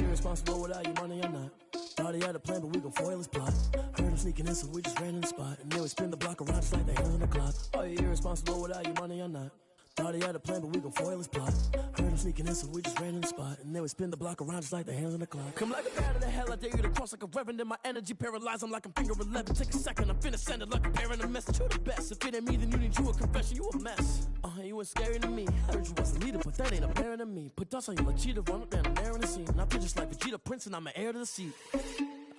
irresponsible without your money or not. Thought he had a plan, but we gon' foil his plot. Heard him sneaking in, so we just ran in the spot. And then we spin the block around just like the hands on the clock. Are you irresponsible without your money or not? Thought he had a plan, but we gon' foil his plot. Heard him sneaking in, so we just ran in the spot. And then we spin the block around just like the hands on the clock. Come like a bat in the hell, I dare you to cross like a reverend. And my energy paralyzed, I'm like I'm finger 11. Take a second, I'm finna send it like a parent a message. You the best, if it ain't me, then you need you a confession. You a mess, you ain't scary to me. I heard you was a leader, but that ain't apparent to me. Put dust on you like cheetah, run up down there in the scene. And I feel just like Vegeta Prince, and I'm an heir to the seat.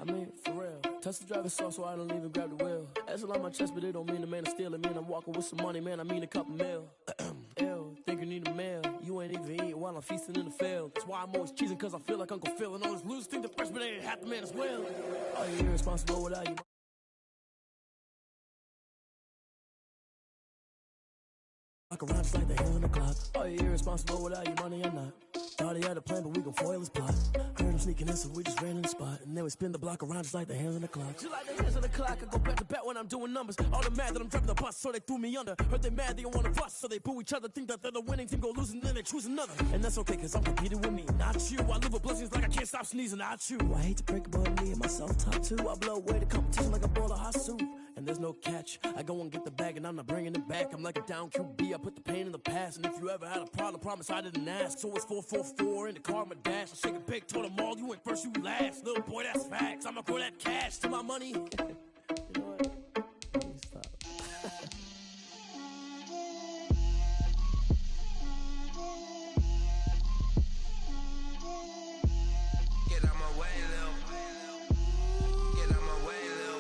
I mean, for real. Touch the driver's soft, so I don't even grab the wheel. That's on my chest, but it don't mean the man is stealing. Mean I'm walking with some money, man, I mean a couple mil. Ew, think you need a meal. You ain't even eating while I'm feasting in the field. That's why I'm always cheesing, cause I feel like Uncle Phil. And all this losers think the freshman ain't half the man as well. Are you irresponsible without you? Walk around just like the hands on the clock. Are you irresponsible without your money or not? Thought he had a plan, but we gon' foil his plot. Heard him sneaking in, so we just ran in the spot. And then we spin the block around just like the hands on the clock. Just like the hands on the clock, I go back to back when I'm doing numbers. All the mad that I'm driving the bus, so they threw me under. Heard they mad, they don't wanna bust, so they boo each other. Think that they're the winning team, go losing, then they choose another. And that's okay, cause I'm competing with me, not you. I live with blessings like I can't stop sneezing, not you. I hate to break it, but me and myself top two. I blow away the competition like a bowl of hot soup. And there's no catch, I go and get the bag and I'm not bringing it back. I'm like a down QB, I put the pain in the past. And if you ever had a problem, promise I didn't ask. So it's 444 in the car, my dash. I shake it big, told them all, you went first, you last. Little boy, that's facts, I'ma throw that cash to my money. You know what? Let me stop. Get out my way, Lil. Get out my way, Lil.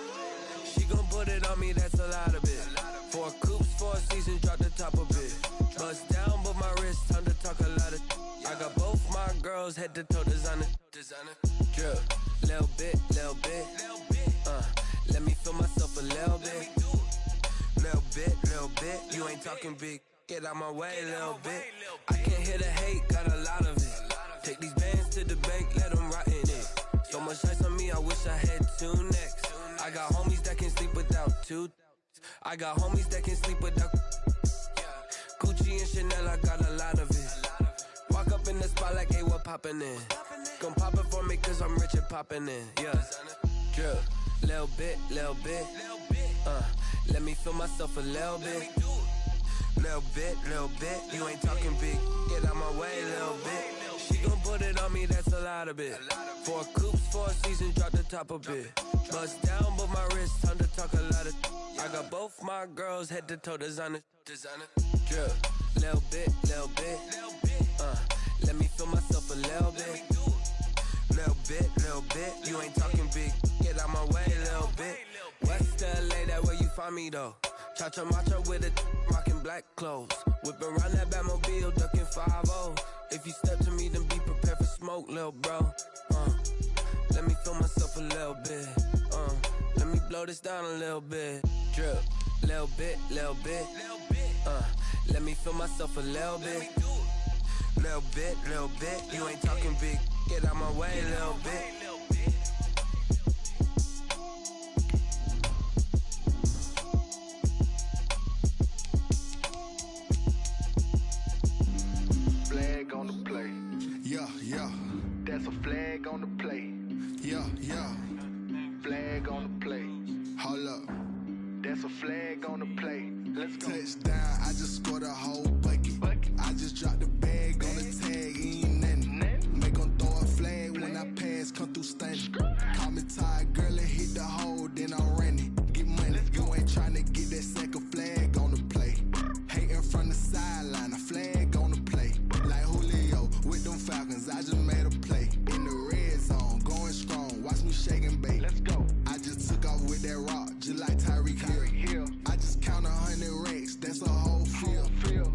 She gon' put it on me, that's a lot of it. 4 coops, 4 seasons, drop the top of it. Bust down, but my wrist, time to talk a lot of. I got both my girls, head to toe designer. Drip, little bit. Let me feel myself a little bit. Little bit. You ain't talking big. Get out my way, little bit. I can't hear the hate, got a lot of it. Take these bands to the bank, let them rot in it. So much ice on me, I wish I had 2 necks. I got homies that can sleep without 2. I got homies that can sleep without Gucci and Chanel, I got a lot of it. Walk up in the spot like, hey, what poppin' in? Gon' pop it for me cause I'm rich and poppin' in, yeah. Drip, little bit. Let me feel myself a little bit. Little bit. You ain't talking big. Get out my way, little bit. She gon' put it on me, that's a lot of it. 4 coops, 4 seasons, drop the top a bit. Bust down, but my wrist, time to talk a lot of. I got both my girls, head to toe designer. Drip, little bit. Let me feel myself a little bit. Little bit. You ain't talking big. Get out my way, little bit. West LA, that where you find me though. Cha-cha matcha with it, rockin' black clothes. Whippin' around that Batmobile, duckin' 5-0. If you step to me, then be prepared for smoke, lil' bro. Let me feel myself a little bit. Let me blow this down a little bit. Drip, little bit. Let me feel myself a little bit. Little bit. You ain't talking big. Get out my way, little bit. Flag on the play. Yeah. That's a flag on the play. Yeah. Flag on the play. Hold up. That's a flag on the play. Let's go. Touchdown, I just scored a whole bucket. I just dropped the bag on the tag, ain't nothing. Make 'em throw a flag when I pass, come through stunning. Call me tired, girl, and hit the hole, then I'm running. Get money, you ain't tryna get that second flag on the play. Hating from the sideline, a flag on the play. Like Julio with them Falcons, I just made a play. In the red zone, going strong, watch me shake and bake. Let's go. I just took off with that rock, just like Tyreek Hill. I just count 100 racks, that's a whole field.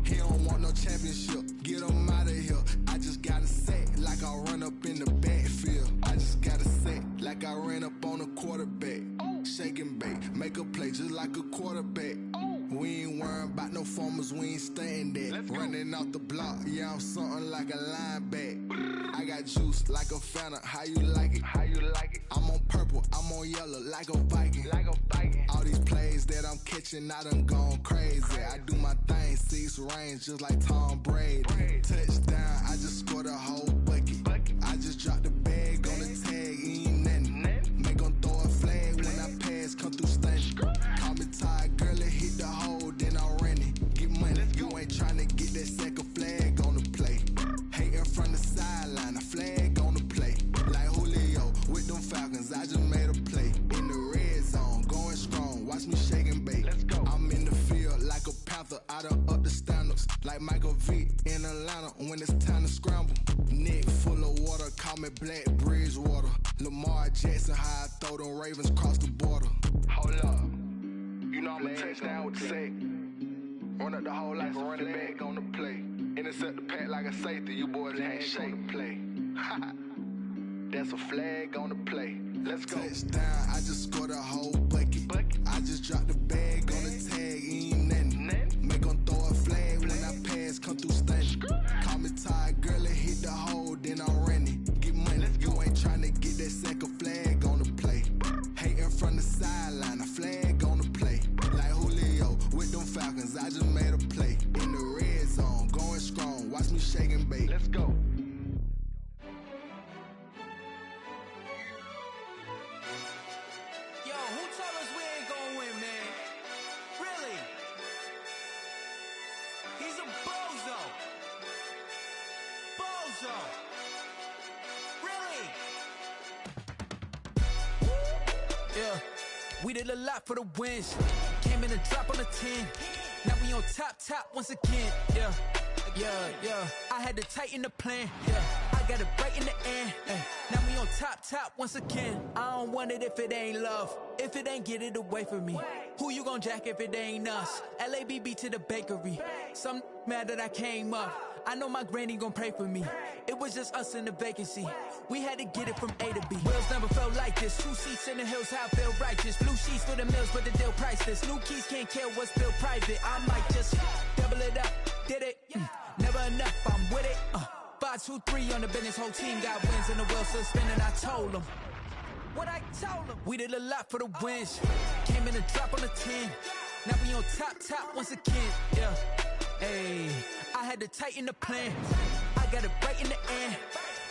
He don't want no championship, get him out of here. I just got a set, like I run up in the backfield. I just got a set, like I ran up on a quarterback. Shake and bake, make a play just like a quarterback. We ain't worrying about no formers, we ain't staying that. Running off the block, yeah, I'm something like a linebacker. I got juice like a Fanta, how you like it? I'm on purple, I'm on yellow, like a Viking. All these plays that I'm catching, I done gone crazy. I do my thing, 6 range, just like Tom Brady. Touchdown, I just scored a whole bucket. I just dropped the bag like Michael Vick in Atlanta when it's time to scramble. Neck full of water, call me Black Bridgewater. Lamar Jackson, how I throw them Ravens across the border. Hold up, you know I'm a touchdown with the sack. Run up the whole like a running back on the play. Intercept the pack like a safety, you boys ain't shake the play. That's a flag on the play. Let's go. Touchdown, I just scored a whole bucket. I just dropped the bag on the tag, ain't nothing. Make 'em throw a flag when I pass, come through stunning. Call me tired, girl, and hit the hole, then I'm running. Get money, you ain't tryna get that second flag on the play. Hating from the sideline, a flag on the play. Like Julio with them Falcons, I just made a play. In the red zone, going strong, watch me shake and bake. Let's go. Yeah, we did a lot for the wins. Came in and drop on the 10. Now we on top once again. Yeah. I had to tighten the plan. Yeah, I got it right in the end. Now we on top once again. I don't want it if it ain't love. If it ain't, get it away from me. Who you gon' jack if it ain't us? LABB to the bakery. Some mad that I came up. I know my granny gon' pray for me. It was just us in the vacancy. We had to get it from A to B. Wheels never felt like this. 2 seats in the hills, how I feel righteous. Blue sheets for the mills, but the deal priceless. New keys can't kill what's built private. I might just double it up. Did it? Never enough, I'm with it. 5, 2, 3 on the business. Whole team got wins and the wheels still spinning. I told them what I told them. We did a lot for the wins. Came in and drop on the 10. Now we on top once again. Yeah. Hey, I had to tighten the plan. I got it right in the end.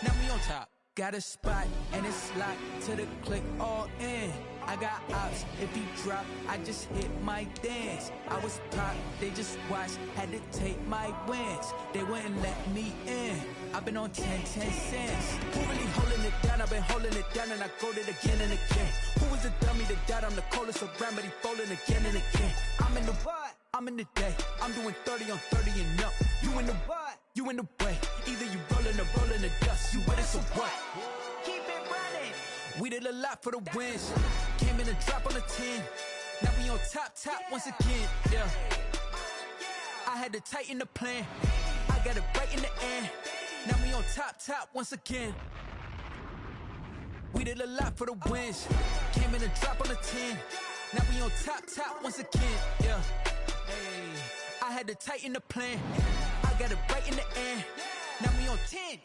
Now we on top. Got a spot and it's locked to the click all in. I got ops, if he drop, I just hit my dance. I was pop, they just watched, had to take my wins. They wouldn't let me in. I've been on 10 cents. Who really holding it down? I've been holding it down and I go it again and again. Who was the dummy that died? I'm the coldest around, but he folding again and again. I'm in the what? I'm in the day. I'm doing 30 on 30 and up. You in the what? You in the way. Either you rolling or rolling the dust. You with it, so what? Keep it running. We did a lot for the wins. Came in and drop on the 10. Now we on top once again. Yeah. I had to tighten the plan. I got it right in the end. Now we on top once again. We did a lot for the wins. Came in and drop on the 10. Now we on top once again. Yeah. Hey, I had to tighten the plan. I got it right in the end. Now we on 10.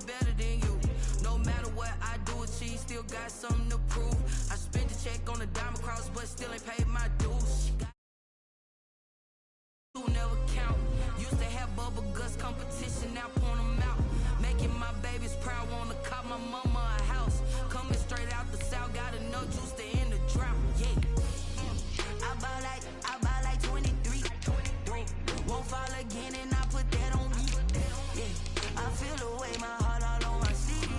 better than you. No matter what I do achieve, still got something to prove. I spent the check on the diamond cross, but still ain't paid my dues. Never count. Used to have bubble guts competition, now point them out. Making my babies proud, wanna cop my mama a house. Coming straight out the south, got enough juice to end the drought. Yeah. I buy like 23. Won't fall again and I put that on me. Yeah. I feel the way, my heart all on my sleeve.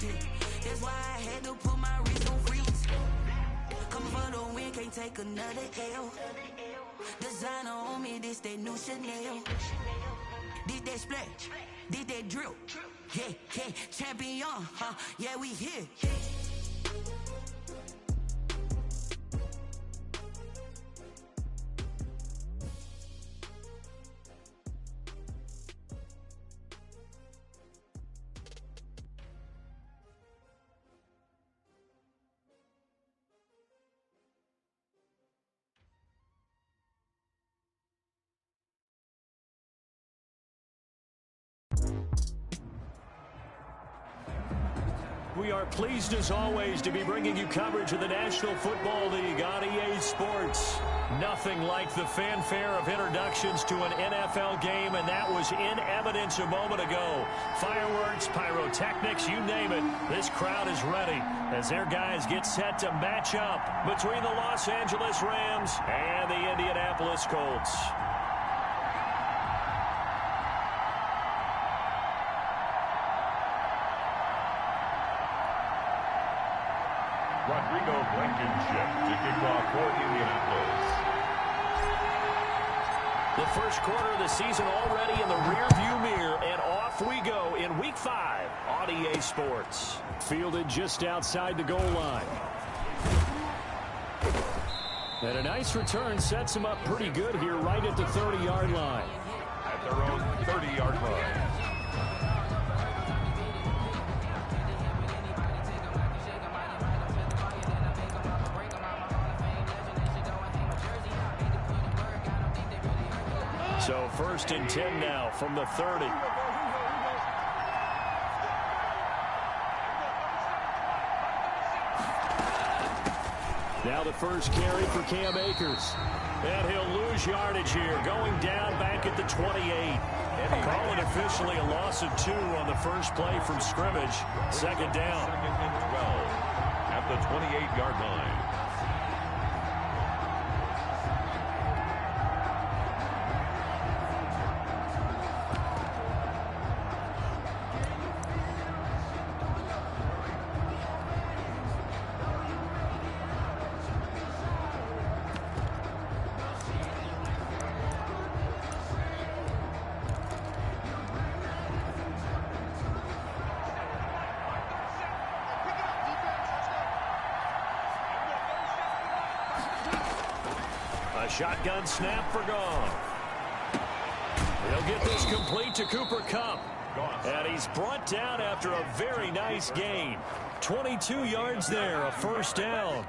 Yeah. That's why I had to put my wrist on freeze. Come for the win, can't take another L. Designer on me, this that new Chanel. Did that splash, did that drill. Yeah, yeah, champion, huh? Yeah, we here. We are pleased as always to be bringing you coverage of the National Football League on EA Sports. Nothing like the fanfare of introductions to an NFL game, and that was in evidence a moment ago. Fireworks, pyrotechnics, you name it. This crowd is ready as their guys get set to match up between the Los Angeles Rams and the Indianapolis Colts. Rodrigo Blankenship to kick off for Indianapolis. The first quarter of the season already in the rearview mirror, and off we go in Week 5 on EA Sports. Fielded just outside the goal line. And a nice return sets him up pretty good here right at the 30-yard line. At their own 30-yard line. So 1st and 10 now from the 30. Now the first carry for Cam Akers. And he'll lose yardage here, going down back at the 28. And calling officially a loss of 2 on the first play from scrimmage. Second down. 2nd and 12 at the 28-yard line. A shotgun snap for Goff. He'll get this complete to Cooper Kupp. And he's brought down after a very nice gain. 22 yards there, a first down.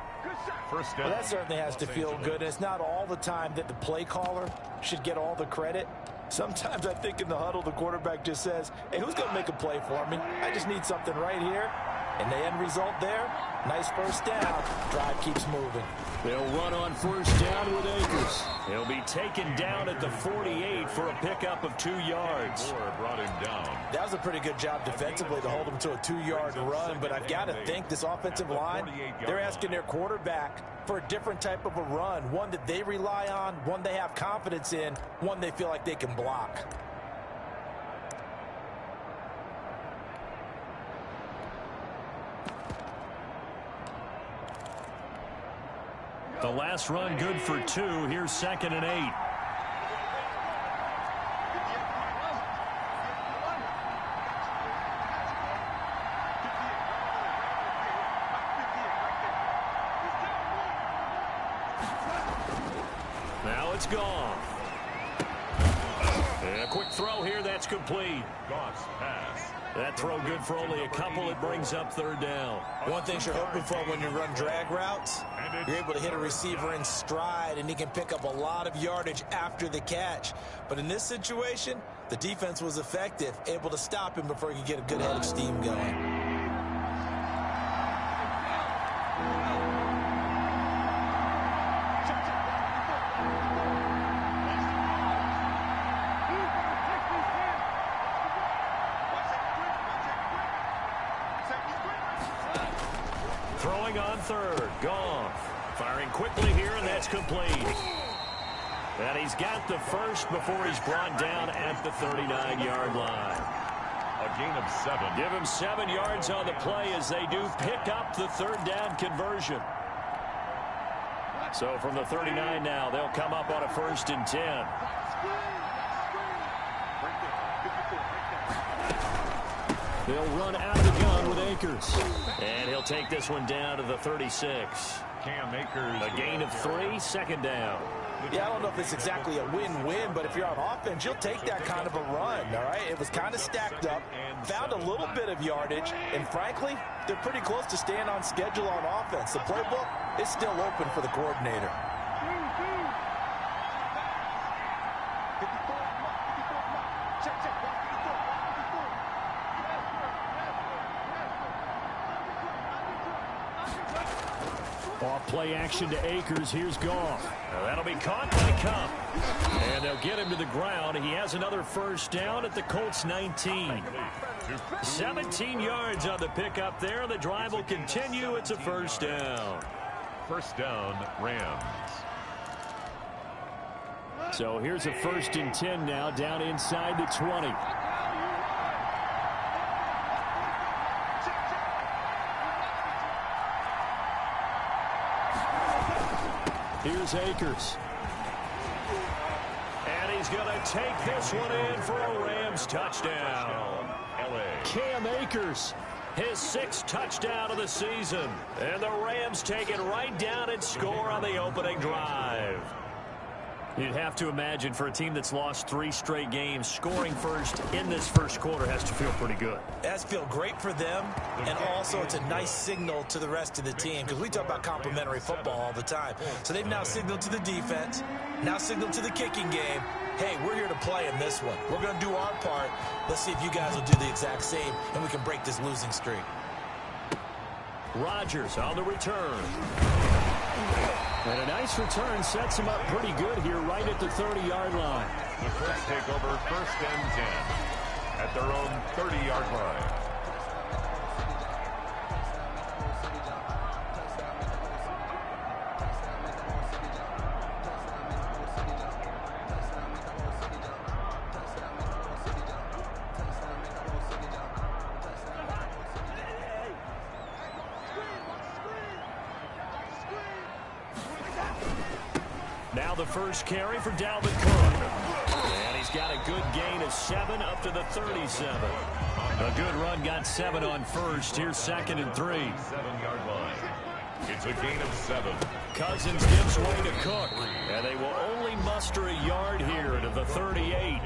First down. Well, that certainly has to feel good. It's not all the time that the play caller should get all the credit. Sometimes I think in the huddle, the quarterback just says, hey, who's going to make a play for me? I just need something right here. And the end result there, nice first down. Drive keeps moving. They'll run on first down with Akers. He'll be taken down at the 48 for a pickup of 2 yards. Moore brought him down. That was a pretty good job defensively to hold him to a 2-yard run, but I've got to think this offensive line, they're asking their quarterback for a different type of a run, one that they rely on, one they have confidence in, one they feel like they can block. The last run good for 2. Here's 2nd and 8. Now it's gone. And a quick throw here, that's complete. Goff's pass. That throw good for only a couple. It brings up 3rd down. One thing you're hoping for when you run drag routes, you're able to hit a receiver in stride, and he can pick up a lot of yardage after the catch. But in this situation, The defense was effective, able to stop him before he could get a good head of steam going. Throwing on third. Goff firing quickly here, and that's complete. And he's got the first before he's brought down at the 39-yard line. A gain of 7. Give him 7 yards on the play as they do pick up the third down conversion. So from the 39 now, they'll come up on a 1st and 10. They'll run out of the gun with Akers. And he'll take this one down to the 36. Cam Akers. A gain of 3, 2nd down. Yeah, I don't know if it's exactly a win-win, but if you're on offense, you'll take that kind of a run, all right? It was kind of stacked up, found a little bit of yardage, and frankly, they're pretty close to staying on schedule on offense. The playbook is still open for the coordinator. Off play action to Akers. Here's Goff. That'll be caught by Cup. And they'll get him to the ground. He has another 1st down at the Colts 19. 17 yards on the pickup there. The drive will continue. It's a 1st down. 1st down, Rams. So here's a 1st and 10 now down inside the 20. Here's Akers. And he's going to take this one in for a Rams touchdown. Cam Akers, his 6th touchdown of the season. And the Rams take it right down and score on the opening drive. You'd have to imagine for a team that's lost 3 straight games, scoring first in this 1st quarter has to feel pretty good. It has to feel great for them, and also it's a nice signal to the rest of the team, because we talk about complimentary football all the time. So they've now signaled to the defense, now signaled to the kicking game, hey, we're here to play in this one. We're going to do our part. Let's see if you guys will do the exact same, and we can break this losing streak. Rodgers on the return. And a nice return sets him up pretty good here right at the 30-yard line. The Colts take over 1st and 10 at their own 30-yard line. Now the 1st carry for Dalvin Cook. And he's got a good gain of 7 up to the 37. A good run, got 7 on 1st. Here's 2nd and 3. 7-yard line. It's a gain of 7. Cousins gives way to Cook. And they will only muster a yard here to the 38.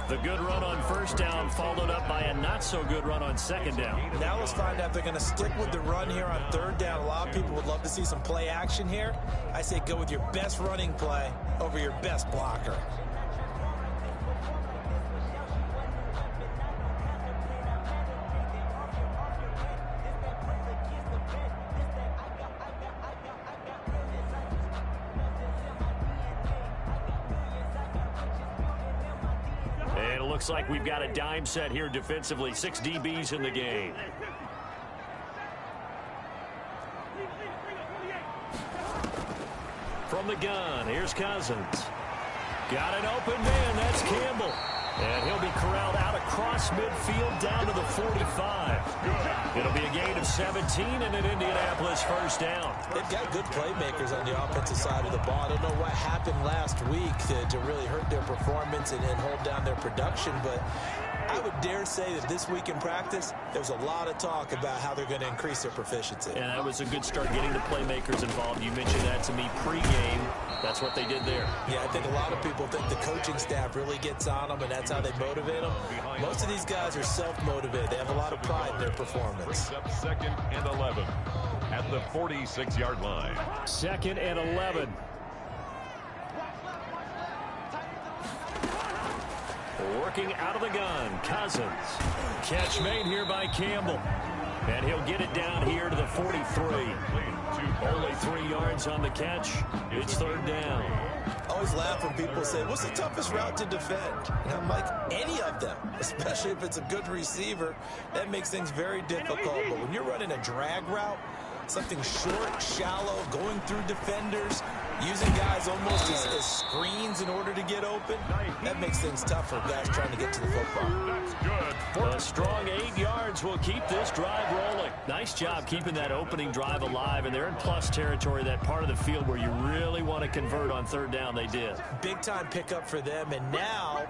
The good run on 1st down followed up by a not-so-good run on 2nd down. Now let's find out if they're going to stick with the run here on 3rd down. A lot of people would love to see some play action here. I say go with your best running play over your best blocker. Looks like we've got a dime set here defensively. 6 DBs in the game. From the gun, here's Cousins. Got an open man, that's Campbell. And he'll be corralled out across midfield down to the 45. It'll be a gain of 17 and an Indianapolis 1st down. They've got good playmakers on the offensive side of the ball. I don't know what happened last week to really hurt their performance and hold down their production, but I would dare say that this week in practice, there's a lot of talk about how they're going to increase their proficiency. And that was a good start getting the playmakers involved. You mentioned that to me pregame. That's what they did there. Yeah, I think a lot of people think the coaching staff really gets on them, and that's how they motivate them. Most of these guys are self-motivated. They have a lot of pride in their performance. 2nd and 11 at the 46-yard line. 2nd and 11. Working out of the gun, Cousins. Catch made here by Campbell. And he'll get it down here to the 43. Only 3 yards on the catch. It's third down. I always laugh when people say, what's the toughest route to defend? And I'm like, any of them, especially if it's a good receiver. That makes things very difficult. But when you're running a drag route, something short, shallow, going through defenders, using guys almost as screens in order to get open, that makes things tough for guys trying to get to the football. That's good. A strong 8 yards will keep this drive rolling. Nice job keeping that opening drive alive, and they're in plus territory, that part of the field where you really want to convert on third down. They did. Big-time pickup for them, and now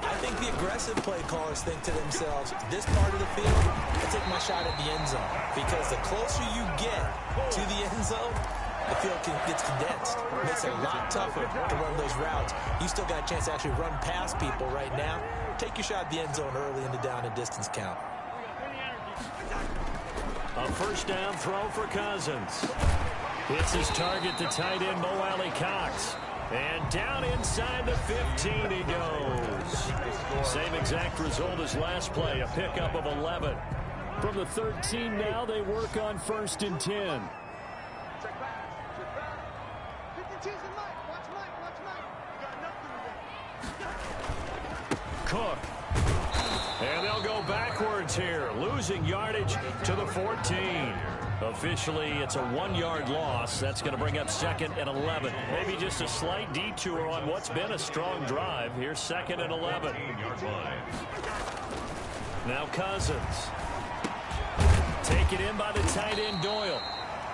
I think the aggressive play callers think to themselves, this part of the field, I take my shot at the end zone, because the closer you get to the end zone, the field gets condensed. It makes it a lot tougher to run those routes. You still got a chance to actually run past people right now. Take your shot at the end zone early in the down and distance count. A first down throw for Cousins. Hits his target, the tight end, Mo Alley Cox. And down inside the 15 he goes. Same exact result as last play, a pickup of 11. From the 13 now, they work on 1st and 10. Cook. And they'll go backwards here, losing yardage to the 14. Officially, it's a 1-yard loss. That's going to bring up 2nd and 11. Maybe just a slight detour on what's been a strong drive. Here's 2nd and 11. Now Cousins. Taken in by the tight end, Doyle.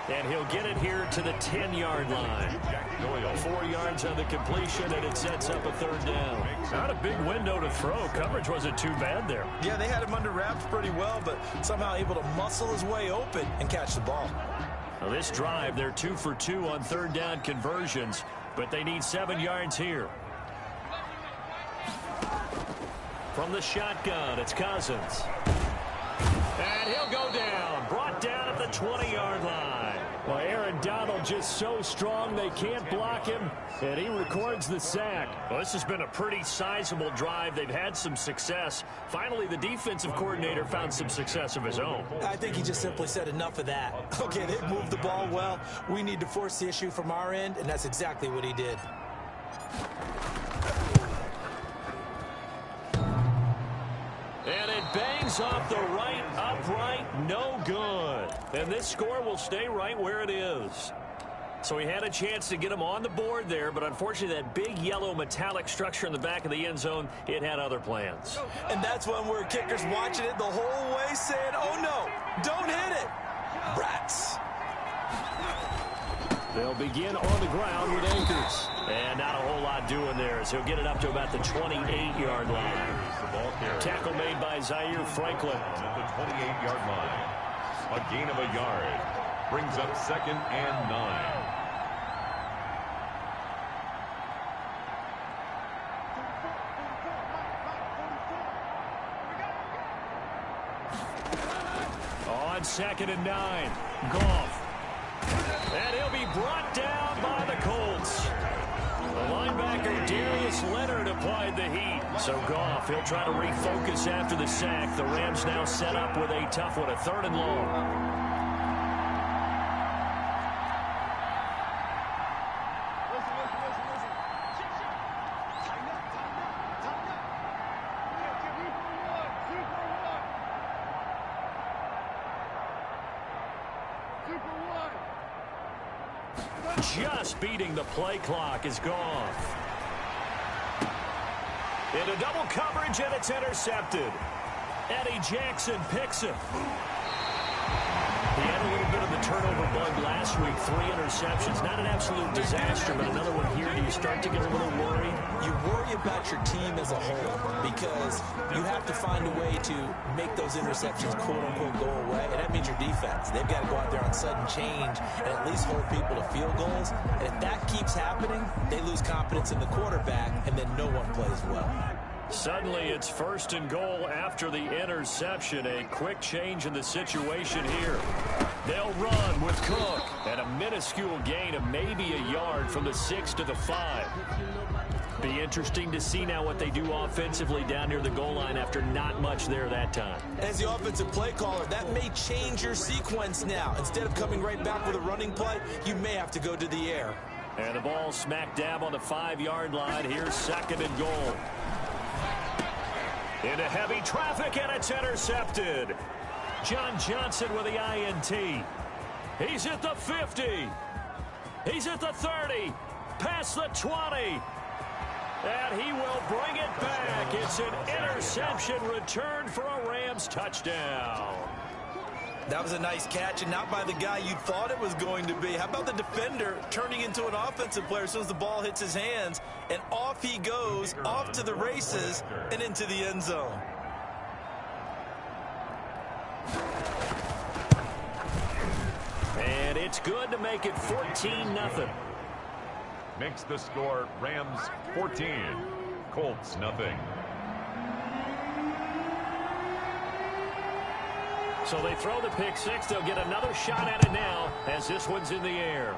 And he'll get it here to the 10-yard line. 4 yards on the completion, and it sets up a third down. Not a big window to throw. Coverage wasn't too bad there. Yeah, they had him under wraps pretty well, but somehow able to muscle his way open and catch the ball. Now this drive, they're 2 for 2 on third down conversions, but they need 7 yards here. From the shotgun, it's Cousins. And he'll go down. Brought down at the 20-yard line. Well, Aaron Donald just so strong they can't block him, and he records the sack. Well, this has been a pretty sizable drive. They've had some success. Finally, the defensive coordinator found some success of his own. I think he just simply said enough of that. Okay, they've moved the ball well. We need to force the issue from our end, and that's exactly what he did. And it bangs off the right upright, no good. And this score will stay right where it is. So he had a chance to get him on the board there, but unfortunately that big yellow metallic structure in the back of the end zone, it had other plans. And that's one where kickers watching it the whole way saying, oh no, don't hit it. Rats. They'll begin on the ground with Akers. And not a whole lot doing there as he'll get it up to about the 28-yard line. Tackle made by Zaire Franklin. At the 28-yard line. A gain of a yard. Brings up 2nd and 9. On 2nd and 9. Goff. And he'll be brought down by the Colts. The linebacker Darius Leonard applied the heat. So Goff, he'll try to refocus after the sack. The Rams now set up with a tough one, a 3rd and long. Just beating the play clock is Goff. Into double coverage, and it's intercepted. Eddie Jackson picks it. He had a little bit of the turnover bug last week, 3 interceptions. Not an absolute disaster, but another one here. Do you start to get a little worried? You worry about your team as a whole because you have to find a way to make those interceptions quote-unquote go away, and that means your defense. They've got to go out there on sudden change and at least hold people to field goals. And if that keeps happening, they lose confidence in the quarterback, and then no one plays well. Suddenly, it's 1st and goal after the interception. A quick change in the situation here. They'll run with Cook. And a minuscule gain of maybe a yard from the 6 to the 5. Be interesting to see now what they do offensively down near the goal line after not much there that time. As the offensive play caller, that may change your sequence now. Instead of coming right back with a running play, you may have to go to the air. And the ball smack dab on the 5-yard line. Here's 2nd and goal. Into heavy traffic, and it's intercepted. John Johnson with the INT. He's at the 50. He's at the 30. Past the 20. And he will bring it back. It's an interception returned for a Rams touchdown. That was a nice catch, and not by the guy you thought it was going to be. How about the defender turning into an offensive player as soon as the ball hits his hands, and off he goes, off to the races, and into the end zone. And it's good to make it 14-0. Makes the score Rams 14, Colts nothing. So they throw the pick 6. They'll get another shot at it now as this one's in the air.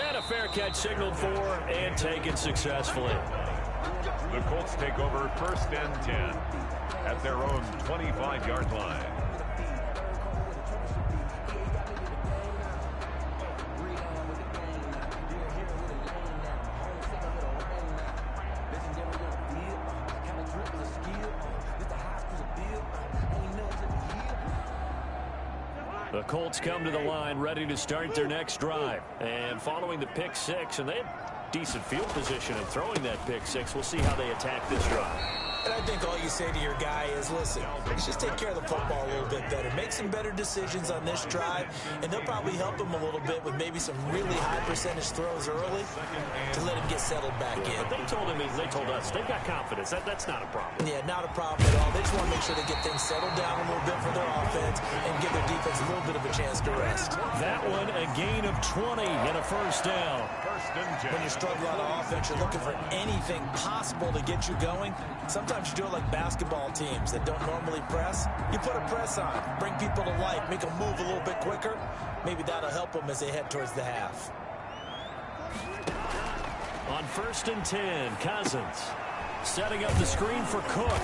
And a fair catch signaled for and taken successfully. The Colts take over 1st and 10 at their own 25-yard line. The Colts come to the line ready to start their next drive. And following the pick 6, and they have decent field position in throwing that pick 6. We'll see how they attack this drive. And I think all you say to your guy is, listen, let's just take care of the football a little bit better. Make some better decisions on this drive, and they'll probably help him a little bit with maybe some really high percentage throws early to let him get settled back in. But they told us, they've got confidence. That's not a problem. Yeah, not a problem at all. They just want to make sure they get things settled down a little bit for their offense and give their defense a little bit of a chance to rest. That one, a gain of 20 and a 1st down. When you struggle on offense, you're looking for anything possible to get you going. Sometimes you do it like basketball teams that don't normally press. You put a press on, bring people to life, make them move a little bit quicker. Maybe that'll help them as they head towards the half. On 1st and 10, Cousins setting up the screen for Cook.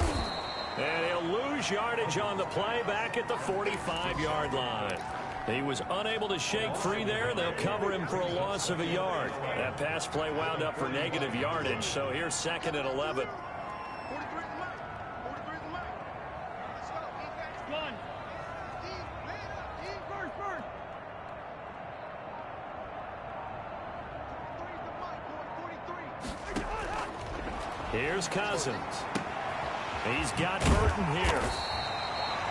And he'll lose yardage on the play back at the 45-yard line. He was unable to shake free there. They'll cover him for a loss of a yard. That pass play wound up for negative yardage, so here's 2nd and 11. Here's Cousins. He's got Burton here.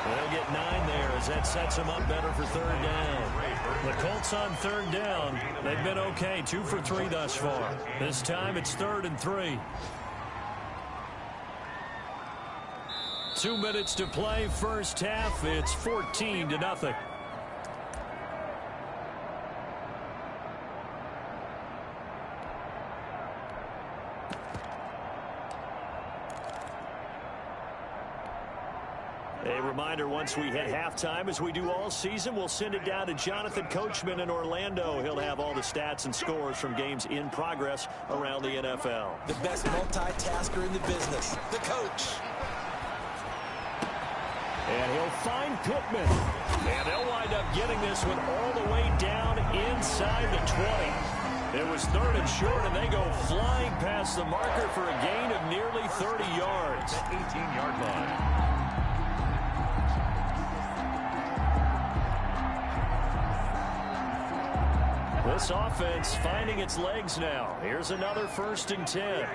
They'll get 9 there as that sets him up better for 3rd down. The Colts on 3rd down. They've been okay, 2 for 3 thus far. This time it's 3rd and 3. 2 minutes to play, 1st half. It's 14-0. A reminder, once we hit halftime, as we do all season, we'll send it down to Jonathan Coachman in Orlando. He'll have all the stats and scores from games in progress around the NFL. The best multitasker in the business, the coach. And he'll find Pittman. And they'll wind up getting this one all the way down inside the 20. It was 3rd and short, and they go flying past the marker for a gain of nearly 30 yards. 18-yard line. This offense finding its legs now. Here's another 1st and 10.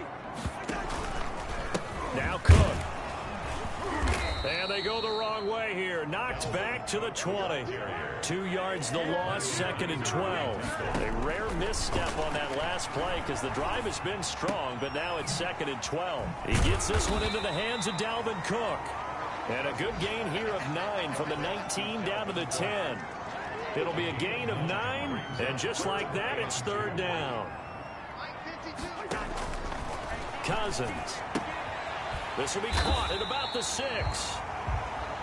Now Cook. And they go the wrong way here. Knocked back to the 20. 2 yards the loss, 2nd and 12. A rare misstep on that last play because the drive has been strong, but now it's 2nd and 12. He gets this one into the hands of Dalvin Cook. And a good gain here of 9 from the 19 down to the 10. It'll be a gain of 9, and just like that, it's 3rd down. Cousins. This will be caught at about the 6.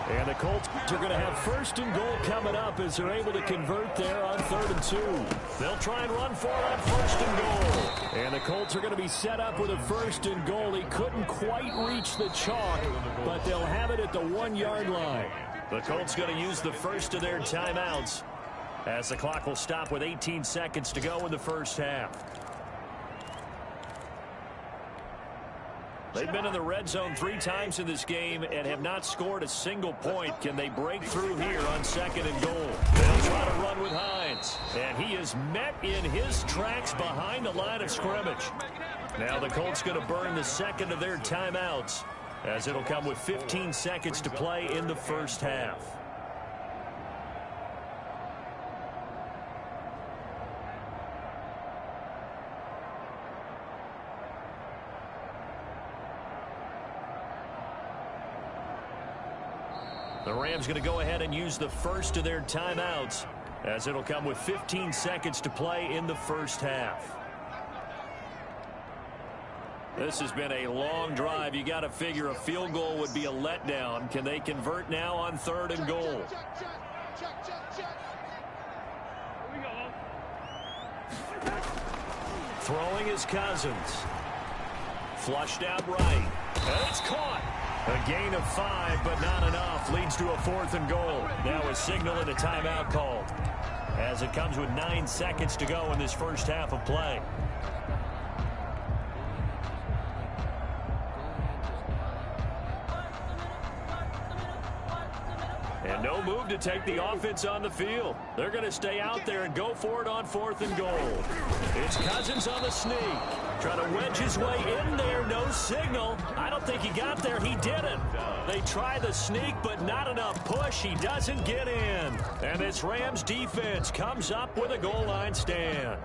And the Colts are going to have 1st and goal coming up as they're able to convert there on 3rd and 2. They'll try and run for it on 1st and goal. And the Colts are going to be set up with a 1st and goal. He couldn't quite reach the chalk, but they'll have it at the 1-yard line. The Colts going to use the first of their timeouts as the clock will stop with 18 seconds to go in the first half. They've been in the red zone 3 times in this game and have not scored a single point. Can they break through here on 2nd and goal? They'll try to run with Hines. And he is met in his tracks behind the line of scrimmage. Now the Colts going to burn the 2nd of their timeouts as it'll come with 15 seconds to play in the first half. The Rams going to go ahead and use the first of their timeouts as it'll come with 15 seconds to play in the first half. This has been a long drive. You got to figure a field goal would be a letdown. Can they convert now on 3rd and goal? Throwing is Cousins. Flushed out right. And it's caught. A gain of 5, but not enough. Leads to a 4th and goal. Now a signal and a timeout called as it comes with 9 seconds to go in this first half of play. And no move to take the offense on the field. They're going to stay out there and go for it on 4th and goal. It's Cousins on the sneak. Trying to wedge his way in there. No signal. I don't think he got there. He didn't. They try the sneak, but not enough push. He doesn't get in. And this Rams defense comes up with a goal line stand.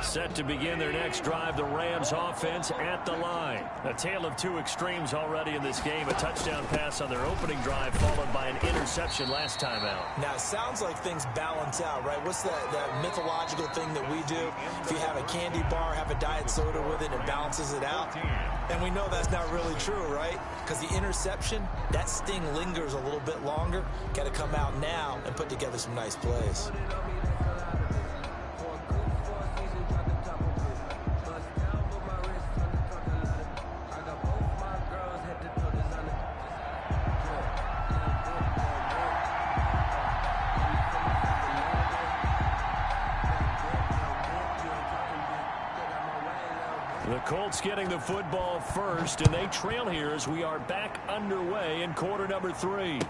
Set to begin their next drive, the Rams offense at the line. A tale of 2 extremes already in this game. A touchdown pass on their opening drive followed by an interception last time out. Now, it sounds like things balance out, right? What's that mythological thing that we do? If you have a candy bar, have a diet soda with it, it balances it out. And we know that's not really true, right? Because the interception, that sting lingers a little bit longer. Got to come out now and put together some nice plays. The Colts getting the football first, and they trail here as we are back underway in quarter number 3.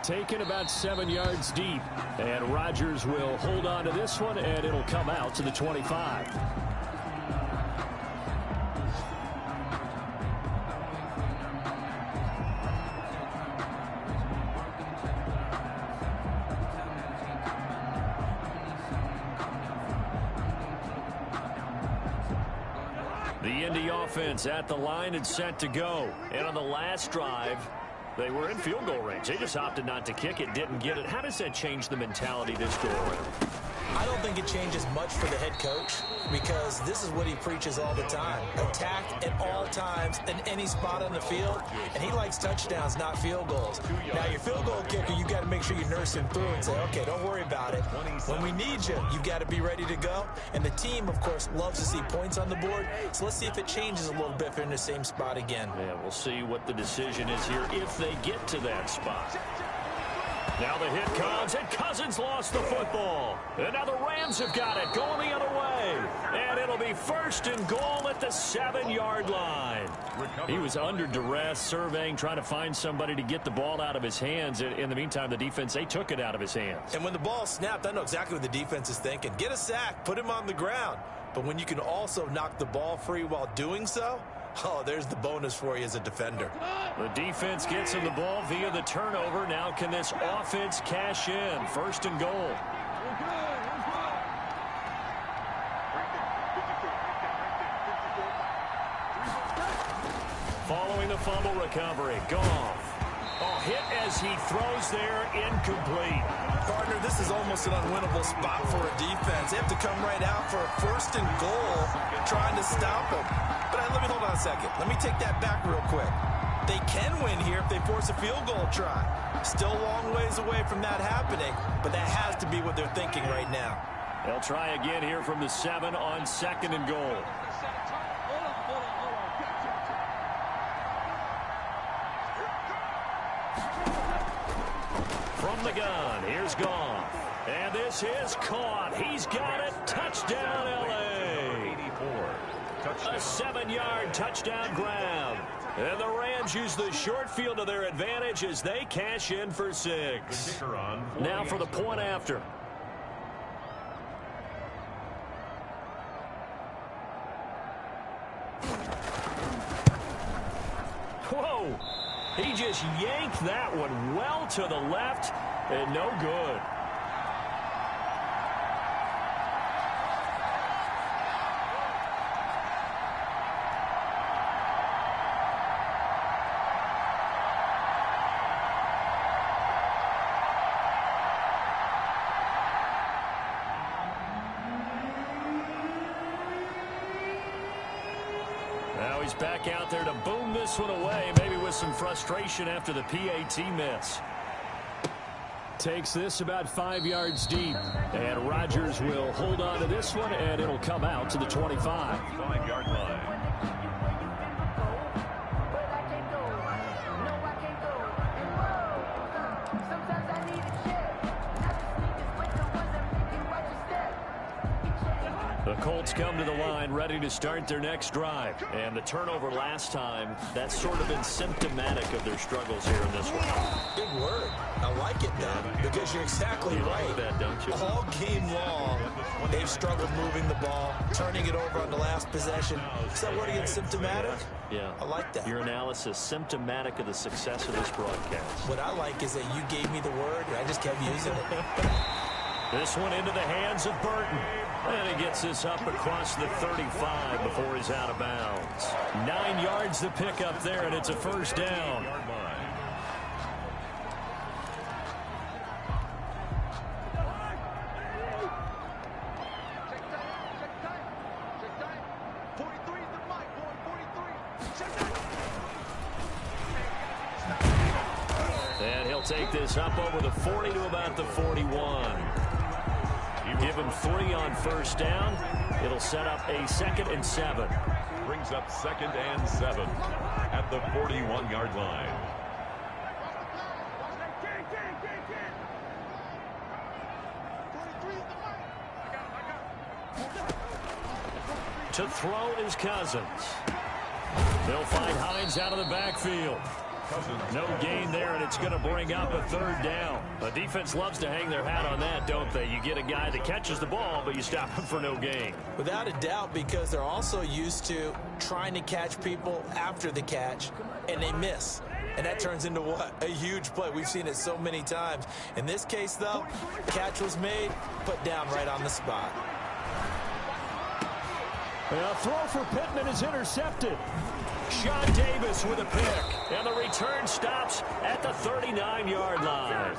Taken about 7 yards deep, and Rodgers will hold on to this one, and it'll come out to the 25. The Indy offense at the line and set to go. And on the last drive, they were in field goal range. They just opted not to kick it, didn't get it. How does that change the mentality this go around? I don't think it changes much for the head coach because this is what he preaches all the time. Attack at all times in any spot on the field, and he likes touchdowns, not field goals. Now, your field goal kicker, you got to make sure you nurse him through and say, okay, don't worry about it. When we need you, you've got to be ready to go. And the team, of course, loves to see points on the board, so let's see if it changes a little bit if they're in the same spot again. Yeah, we'll see what the decision is here if they get to that spot. Now the hit comes, and Cousins lost the football. And now the Rams have got it, going the other way. And it'll be 1st and goal at the 7-yard line. He was under duress, surveying, trying to find somebody to get the ball out of his hands. In the meantime, the defense, they took it out of his hands. And when the ball snapped, I know exactly what the defense is thinking. Get a sack, put him on the ground. But when you can also knock the ball free while doing so, oh, there's the bonus for you as a defender. The defense gets him the ball via the turnover. Now can this offense cash in? 1st and goal. Following the fumble recovery, Goff. Oh, hit as he throws there, incomplete. Partner, this is almost an unwinnable spot for a defense. They have to come right out for a 1st and goal, trying to stop them. But let me hold on a second. Let me take that back real quick. They can win here if they force a field goal try. Still a long ways away from that happening, but that has to be what they're thinking right now. They'll try again here from the 7 on 2nd and goal. From the gun, here's Goff. And this is caught. He's got it. Touchdown, L.A. 84. A 7-yard touchdown grab. And the Rams use the short field to their advantage as they cash in for 6. Now for the point after. Whoa! He just yanked that one well to the left and no good. Now he's back out there to boom this one away, maybe with some frustration after the PAT miss. Takes this about 5 yards deep, and Rodgers will hold on to this one, and it'll come out to the 25. 5-yard line. The Colts come to the line ready to start their next drive. And the turnover last time, that's sort of been symptomatic of their struggles here in this one. Big word. I like it, though, because you're exactly right. That, don't you? All game long, they've struggled moving the ball, turning it over on the last possession. Is that word again, symptomatic? Yeah. I like that. Your analysis, symptomatic of the success of this broadcast. What I like is that you gave me the word, and I just kept using it. This one into the hands of Burton. And he gets this up across the 35 before he's out of bounds. 9 yards to pick up there, and it's a first down. And he'll take this up over the 40 to about the 41. Give him 3 on first down. It'll set up a 2nd and 7. Brings up 2nd and 7 at the 41-yard line. To throw is Cousins. They'll find Hines out of the backfield. No gain there, and it's going to bring up a 3rd down. A defense loves to hang their hat on that, don't they? You get a guy that catches the ball, but you stop him for no gain. Without a doubt, because they're also used to trying to catch people after the catch, and they miss. And that turns into what? A huge play. We've seen it so many times. In this case, though, catch was made, put down right on the spot. A throw for Pittman is intercepted. Sean Davis with a pick, and the return stops at the 39-yard line.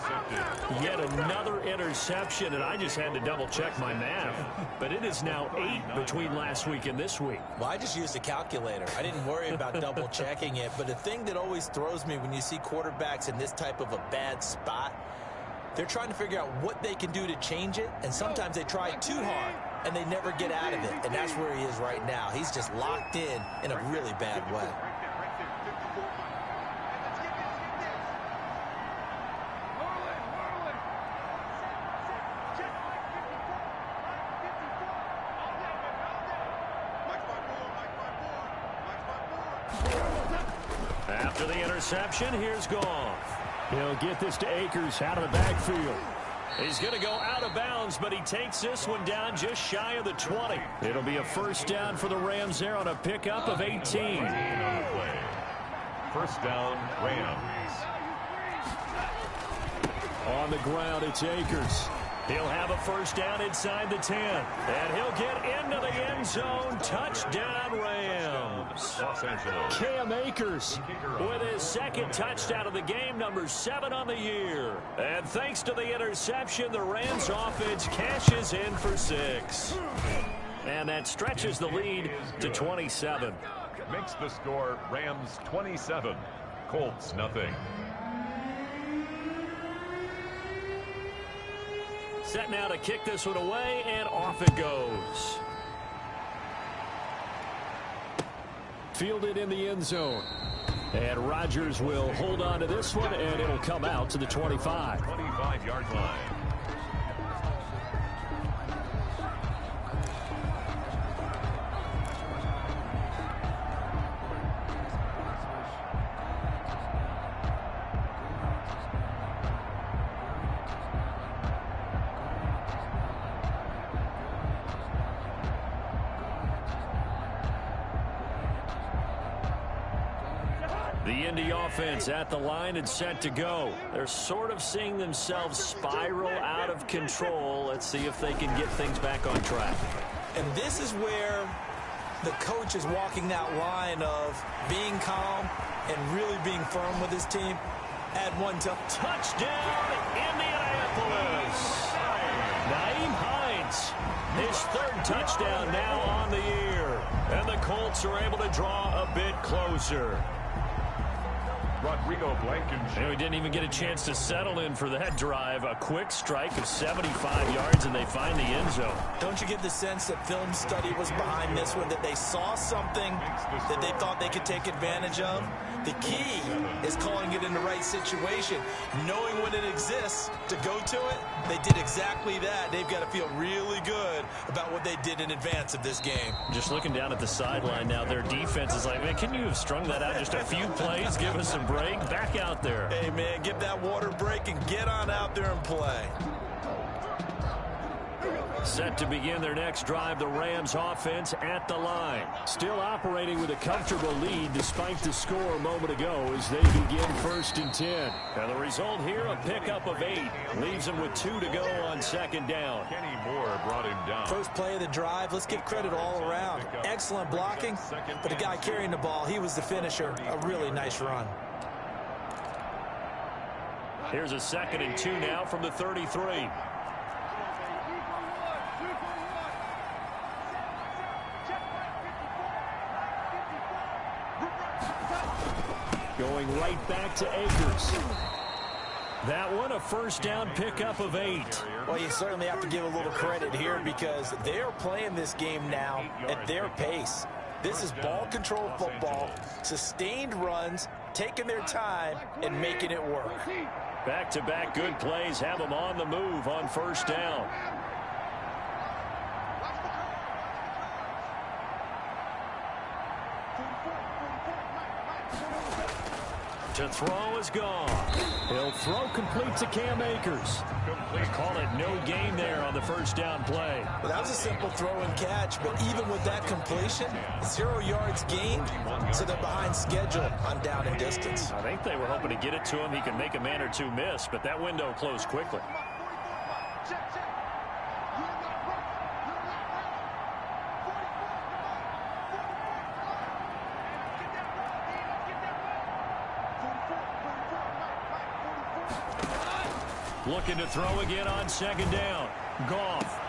Yet another interception, and I just had to double-check my math. But it is now 8 between last week and this week. Well, I just used a calculator. I didn't worry about double-checking it. But the thing that always throws me when you see quarterbacks in this type of a bad spot, they're trying to figure out what they can do to change it, and sometimes they try too hard, and they never get out of it. And that's where he is right now. He's just locked in a really bad way. After the interception, here's Goff. He'll get this to Akers out of the backfield. He's going to go out of bounds, but he takes this one down just shy of the 20. It'll be a first down for the Rams there on a pickup of 18. First down, Rams. On the ground, it's Akers. He'll have a first down inside the 10. And he'll get into the end zone. Touchdown, Rams. Los Angeles. Cam Akers with his second touchdown of the game, number 7 on the year. And thanks to the interception, the Rams offense cashes in for 6. And that stretches the lead to 27. Makes the score Rams 27, Colts nothing. Set now to kick this one away, and off it goes. Fielded in the end zone. And Rodgers will hold on to this one, and it'll come out to the 25. 25-yard line. The Indy offense at the line and set to go. They're sort of seeing themselves spiral out of control. Let's see if they can get things back on track. And this is where the coach is walking that line of being calm and really being firm with his team. Add one touchdown, Indianapolis. Nyheim Hines, his 3rd touchdown now on the year. And the Colts are able to draw a bit closer. Rodrigo Blankenship. He didn't even get a chance to settle in for that drive. A quick strike of 75 yards, and they find the end zone. Don't you get the sense that film study was behind this one, that they saw something that they thought they could take advantage of? The key is calling it in the right situation, knowing when it exists to go to it. They did exactly that. They've got to feel really good about what they did in advance of this game. Just looking down at the sideline now, their defense is like, man, can you have strung that out just a few plays? Give us a break. Back out there. Hey, man, give that water break and get on out there and play. Set to begin their next drive, the Rams offense at the line. Still operating with a comfortable lead despite the score a moment ago as they begin 1st and 10. And the result here, a pickup of 8. Leaves them with 2 to go on 2nd down. Kenny Moore brought him down. First play of the drive, let's give credit all around. Excellent blocking, but the guy carrying the ball, he was the finisher. A really nice run. Here's a 2nd and 2 now from the 33. Going right back to Akers. That one, a first down pickup of 8. Well, you certainly have to give a little credit here because they're playing this game now at their pace. This is ball control football, sustained runs, taking their time and making it work. Back-to-back good plays have them on the move on first down. To throw is gone. He'll throw complete to Cam Akers. They call it no gain there on the first down play. Well, that was a simple throw and catch, but even with that completion, 0 yards gained, so they're behind schedule on down and distance. I think they were hoping to get it to him. He could make a man or two miss, but that window closed quickly. Looking to throw again on 2nd down. Goff.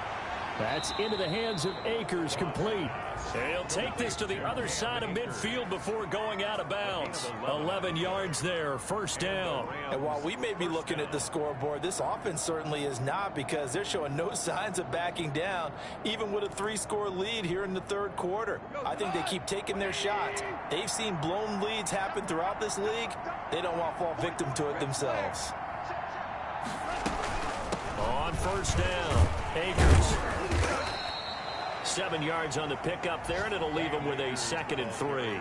That's into the hands of Akers, complete. He'll take this to the other side of midfield before going out of bounds. 11 yards there, first down. And while we may be looking at the scoreboard, this offense certainly is not because they're showing no signs of backing down, even with a 3-score lead here in the 3rd quarter. I think they keep taking their shots. They've seen blown leads happen throughout this league. They don't want to fall victim to it themselves. On first down, Akers. 7 yards on the pickup there, and it'll leave them with a 2nd and 3.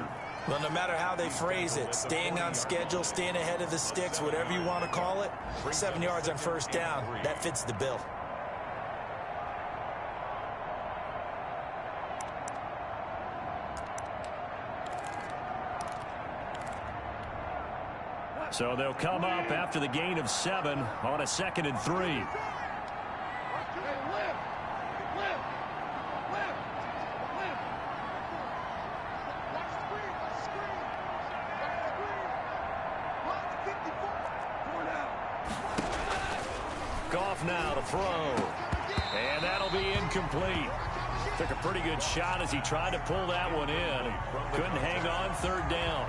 Well, no matter how they phrase it, staying on schedule, staying ahead of the sticks, whatever you want to call it, 7 yards on first down, that fits the bill. So they'll come up after the gain of 7 on a 2nd and 3. Goff now to throw. And that'll be incomplete. Took a pretty good shot as he tried to pull that one in. Couldn't hang on, third down.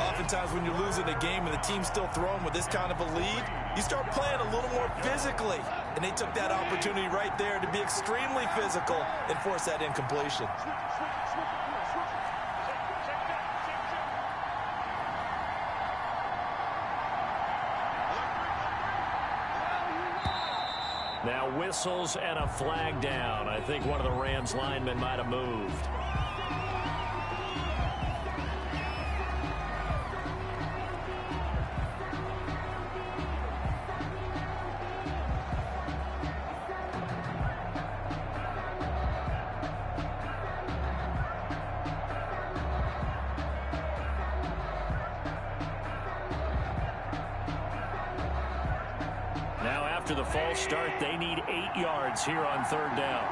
Oftentimes when you're losing a game and the team's still throwing with this kind of a lead, you start playing a little more physically. And they took that opportunity right there to be extremely physical and force that incompletion. Now whistles and a flag down. I think one of the Rams linemen might have moved. After the false start, they need 8 yards here on third down.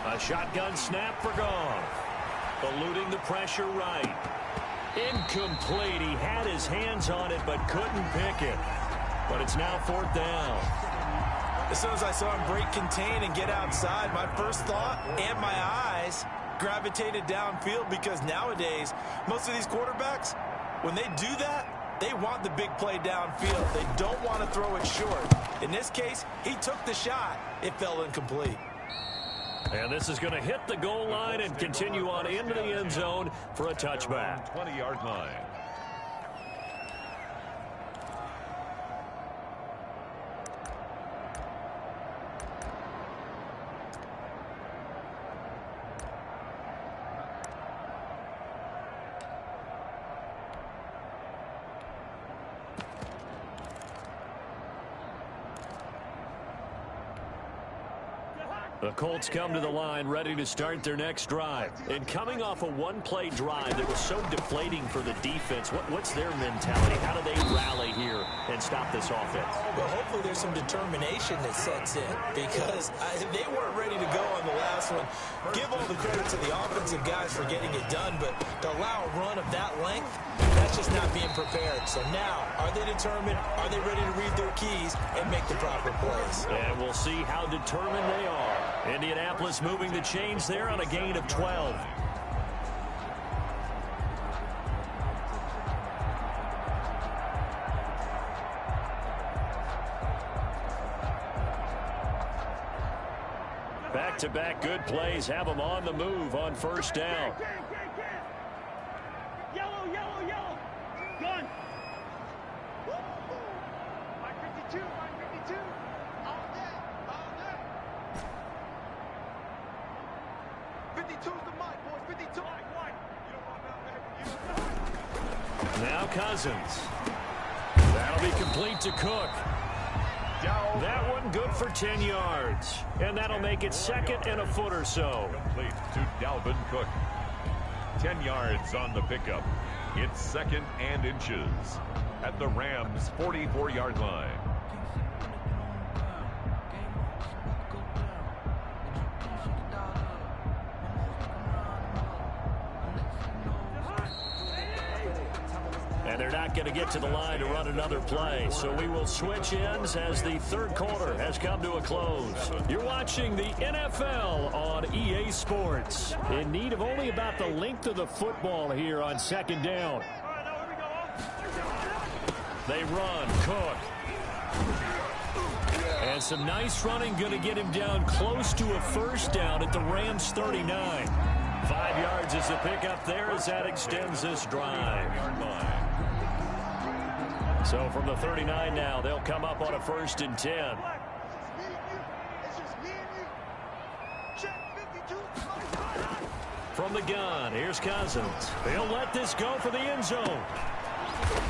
A shotgun snap for Goff. Eluding the pressure right. Incomplete. He had his hands on it but couldn't pick it. But it's now fourth down. As soon as I saw him break contain and get outside, my first thought and my eyes gravitated downfield, because nowadays, most of these quarterbacks, when they do that, they want the big play downfield. They don't want to throw it short. In this case, he took the shot. It fell incomplete. And this is going to hit the goal line and continue on into the end zone for a touchback. 20-yard line. The Colts come to the line ready to start their next drive. And coming off a one-play drive that was so deflating for the defense, what's their mentality? How do they rally here and stop this offense? Well, hopefully there's some determination that sets in, because they weren't ready to go on the last one. Give all the credit to the offensive guys for getting it done, but to allow a run of that length, that's just not being prepared. So now, are they determined? Are they ready to read their keys and make the proper plays? And we'll see how determined they are. Indianapolis moving the chains there on a gain of 12. Back-to-back good plays have them on the move on first down. Yellow. Gun. Mike 52. All day. 52's the mic, boys. 52. White. You don't want that, baby. Now Cousins. That'll be complete to Cook. That one good for 10 yards. And that'll make it second and a foot or so. Complete to Dalvin Cook. 10 yards on the pickup. It's second and inches at the Rams' 44-yard line. And they're not going to get to the line to run another play. So we will switch ends as the third quarter has come to a close. You're watching the NFL on EA Sports. In need of only about the length of the football here on second down. They run. Cook. And some nice running going to get him down close to a first down at the Rams 39. 5 yards is the pickup there as that extends this drive. So from the 39 now, they'll come up on a 1st and 10. From the gun, here's Cousins. They'll let this go for the end zone.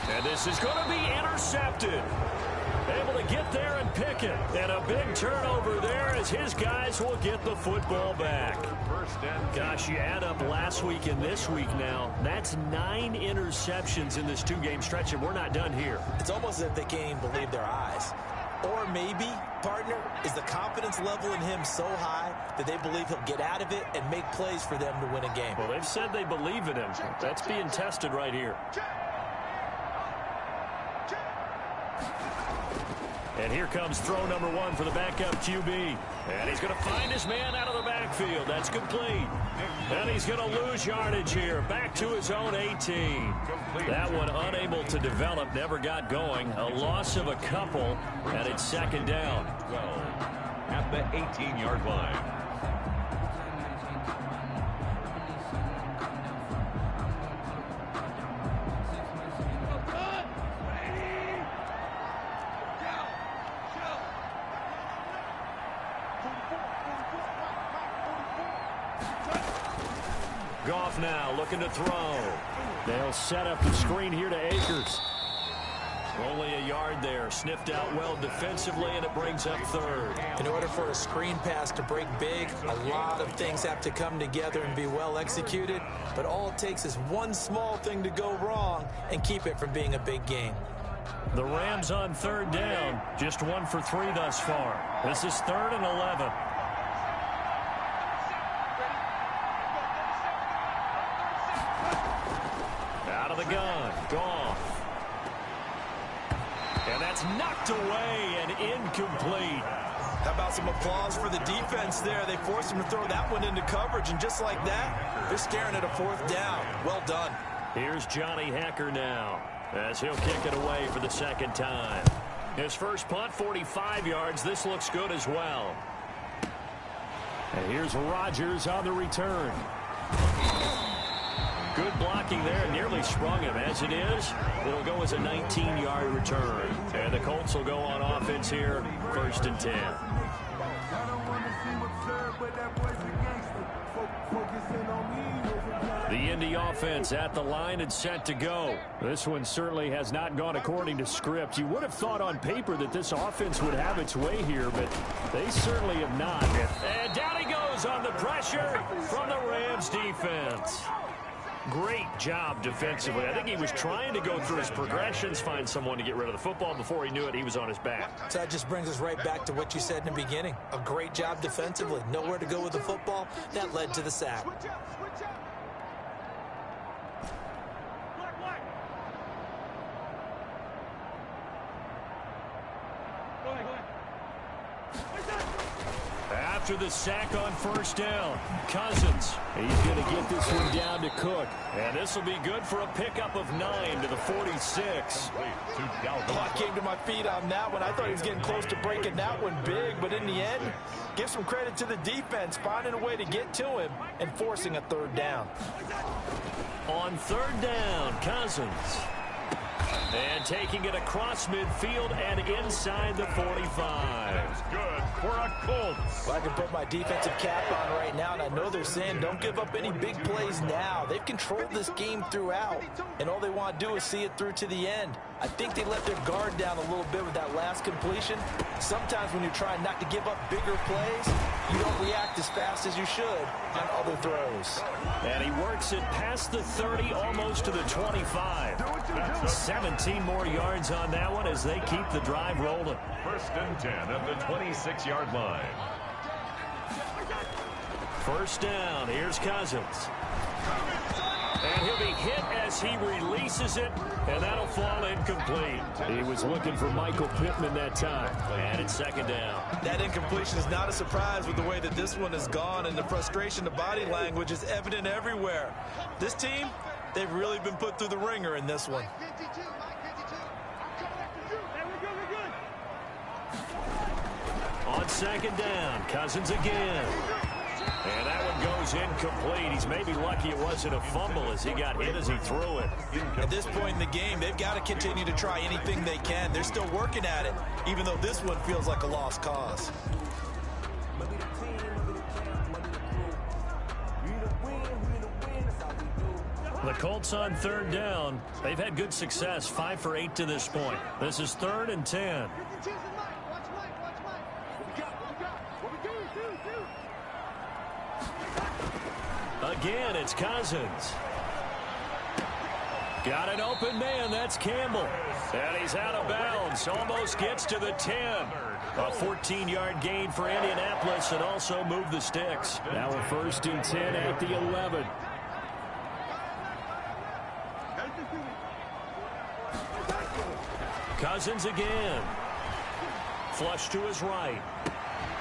And this is going to be intercepted. Able to get there and pick it. And a big turnover there as his guys will get the football back. Gosh, you add up last week and this week now. That's 9 interceptions in this 2-game stretch, and we're not done here. It's almost as if they can't even believe their eyes. Or maybe, partner, is the confidence level in him so high that they believe he'll get out of it and make plays for them to win a game. Well, they've said they believe in him. That's being tested right here. And here comes throw number 1 for the backup QB. And he's going to find his man out of the backfield. That's complete. And he's going to lose yardage here. Back to his own 18. That one unable to develop, never got going. A loss of a couple, and it's second down. 12 at the 18-yard line. Goff now looking to throw. They'll set up the screen here to Akers. Only a yard there. Sniffed out well defensively, and it brings up third. In order for a screen pass to break big, a lot of things have to come together and be well executed. But all it takes is one small thing to go wrong and keep it from being a big gain. The Rams on third down. Just 1 for 3 thus far. This is 3rd and 11. Out of the gun. Goff. And that's knocked away and incomplete. How about some applause for the defense there? They forced him to throw that one into coverage, and just like that, they're staring at a 4th down. Well done. Here's Johnny Hacker now, as he'll kick it away for the second time. His first punt, 45 yards. This looks good as well. And here's Rodgers on the return. Good blocking there, nearly sprung him. As it is, it'll go as a 19-yard return. And the Colts will go on offense here, 1st and 10. The Indy offense at the line and set to go. This one certainly has not gone according to script. You would have thought on paper that this offense would have its way here, but they certainly have not. And down he goes on the pressure from the Rams defense. Great job defensively. I think he was trying to go through his progressions, find someone to get rid of the football. Before he knew it, he was on his back. So that just brings us right back to what you said in the beginning. A great job defensively. Nowhere to go with the football. That led to the sack. After the sack on 1st down, Cousins. He's going to get this one down to Cook. And this will be good for a pickup of 9 to the 46. I came to my feet on that one. I thought he was getting close to breaking that one big, but in the end, give some credit to the defense, finding a way to get to him and forcing a 3rd down. On 3rd down, Cousins. And taking it across midfield and inside the 45. Good for a Colts. Well, I can put my defensive cap on right now, and I know they're saying don't give up any big plays now. They've controlled this game throughout, and all they want to do is see it through to the end. I think they let their guard down a little bit with that last completion. Sometimes when you're trying not to give up bigger plays, you don't react as fast as you should on other throws. And he works it past the 30, almost to the 25. 17 more yards on that one as they keep the drive rolling. 1st and 10 at the 26-yard line. 1st down. Here's Cousins. And he'll be hit as he releases it, and that'll fall incomplete. He was looking for Michael Pittman that time, and it's 2nd down. That incompletion is not a surprise with the way that this one has gone, and the frustration, the body language is evident everywhere. This team, they've really been put through the ringer in this one. On 2nd down, Cousins again. And that one goes incomplete. He's maybe lucky it wasn't a fumble as he got hit as he threw it. At this point in the game, they've got to continue to try anything they can. They're still working at it, even though this one feels like a lost cause. The Colts on third down. They've had good success, 5 for 8 to this point. This is 3rd and 10. Again, it's Cousins. Got an open man. That's Campbell. And he's out of bounds. Almost gets to the 10. A 14-yard gain for Indianapolis and also moved the sticks. Now a 1st and 10 at the 11. Cousins again. Flush to his right.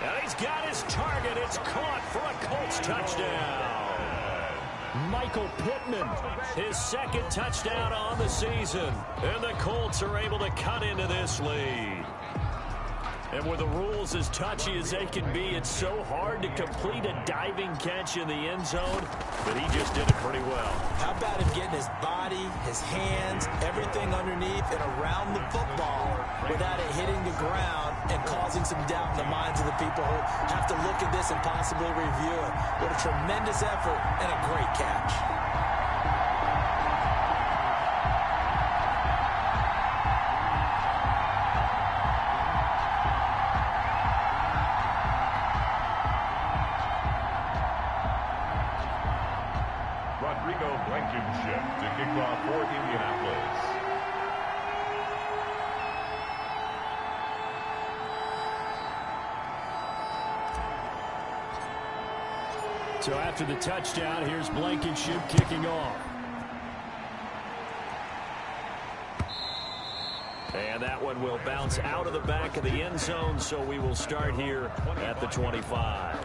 And he's got his target. It's caught for a Colts touchdown. Michael Pittman, his 2nd touchdown on the season. And the Colts are able to cut into this lead. And with the rules as touchy as they can be, it's so hard to complete a diving catch in the end zone, but he just did it pretty well. How about him getting his body, his hands, everything underneath and around the football without it hitting the ground and causing some doubt in the minds of the people who have to look at this and possibly review it. What a tremendous effort and a great catch. To kick off for Indianapolis. So after the touchdown, here's Blankenship kicking off. And that one will bounce out of the back of the end zone, so we will start here at the 25.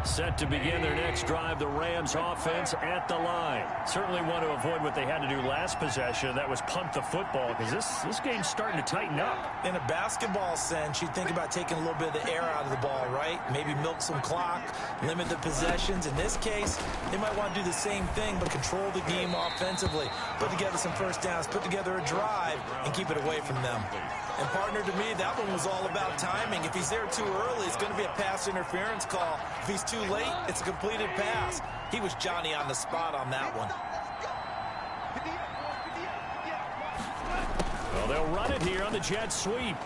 Set to begin their next drive, the Rams offense at the line. Certainly want to avoid what they had to do last possession. That was punt the football, because this game's starting to tighten up. In a basketball sense, you think about taking a little bit of the air out of the ball, right? Maybe milk some clock, limit the possessions. In this case, they might want to do the same thing, but control the game offensively. Put together some first downs, put together a drive, and keep it away from them. And, partner, to me, that one was all about timing. If he's there too early, it's going to be a pass interference call. If he's too late, it's a completed pass. He was Johnny on the spot on that one. Well, they'll run it here on the jet sweep.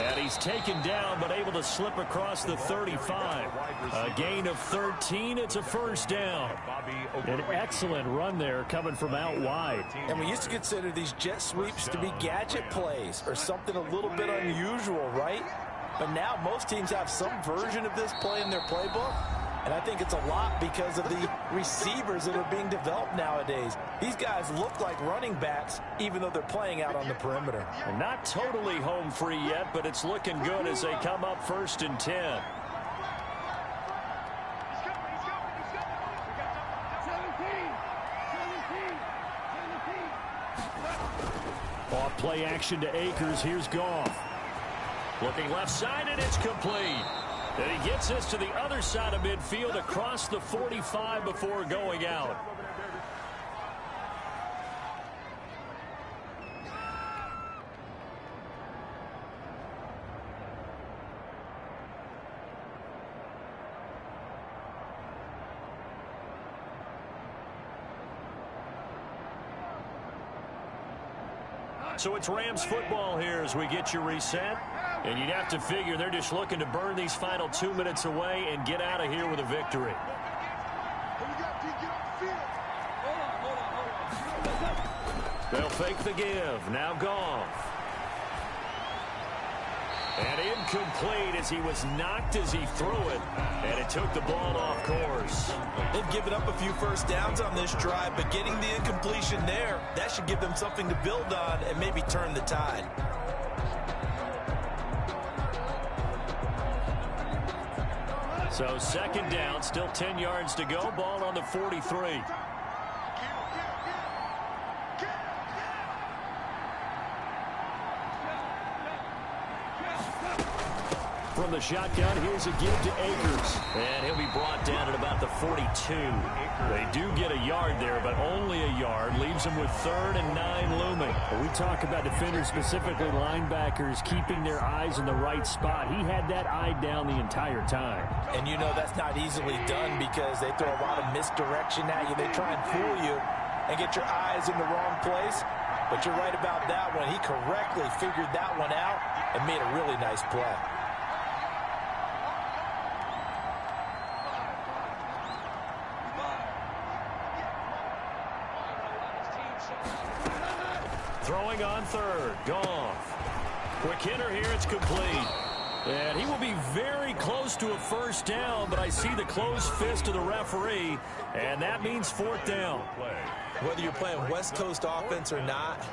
And he's taken down, but able to slip across the 35. A gain of 13. It's a first down. An excellent run there coming from out wide. And we used to consider these jet sweeps to be gadget plays or something a little bit unusual, right? But now most teams have some version of this play in their playbook. And I think it's a lot because of the receivers that are being developed nowadays. These guys look like running backs, even though they're playing out on the perimeter. And not totally home free yet, but it's looking good as they come up 1st and 10. Off play action to Akers. Here's Goff. Looking left side, and it's complete. And he gets this to the other side of midfield across the 45 before going out. So it's Rams football here as we get you reset. And you'd have to figure they're just looking to burn these final 2 minutes away and get out of here with a victory. They'll fake the give. Now Goff. And incomplete as he was knocked as he threw it. And it took the ball off course. They've given up a few first downs on this drive, but getting the incompletion there, that should give them something to build on and maybe turn the tide. So 2nd down, still 10 yards to go. Ball on the 43. From the shotgun, here's a give to Akers. And he'll be brought down at about the 42. They do get a yard there, but only a yard. Leaves them with 3rd and 9 looming. When we talk about defenders, specifically linebackers, keeping their eyes in the right spot. He had that eye down the entire time. And you know that's not easily done because they throw a lot of misdirection at you. They try and fool you and get your eyes in the wrong place. But you're right about that one. He correctly figured that one out and made a really nice play. Throwing on 3rd. Goff. Quick hitter here. It's complete. And he will be very close to a 1st down, but I see the closed fist of the referee, and that means 4th down. Whether you're playing West Coast offense or not,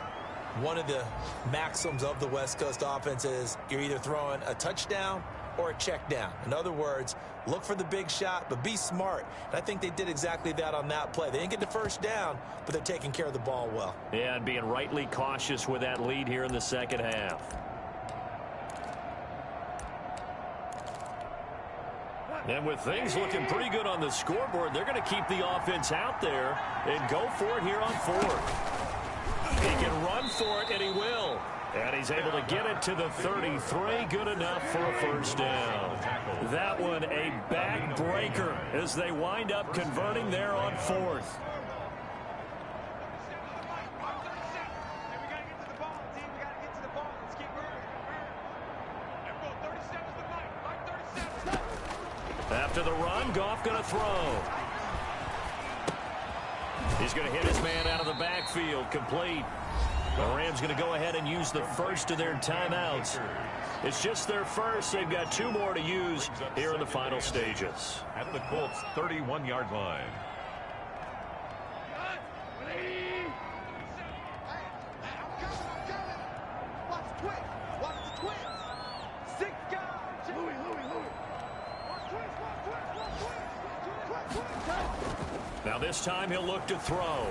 one of the maxims of the West Coast offense is you're either throwing a touchdown or a check down. In other words, look for the big shot, but be smart. And I think they did exactly that on that play. They didn't get the 1st down, but they're taking care of the ball well. Yeah, and being rightly cautious with that lead here in the 2nd half. And with things looking pretty good on the scoreboard, they're going to keep the offense out there and go for it here on 4th. He can run for it, and he will. And he's able to get it to the 33. Good enough for a 1st down. That one a backbreaker as they wind up converting there on 4th. After the run, Goff going to throw. He's going to hit his man out of the backfield. Complete. The Rams going to go ahead and use the 1st of their timeouts. It's just their 1st. They've got 2 more to use here in the final stages. At the Colts' 31-yard line. Now this time he'll look to throw.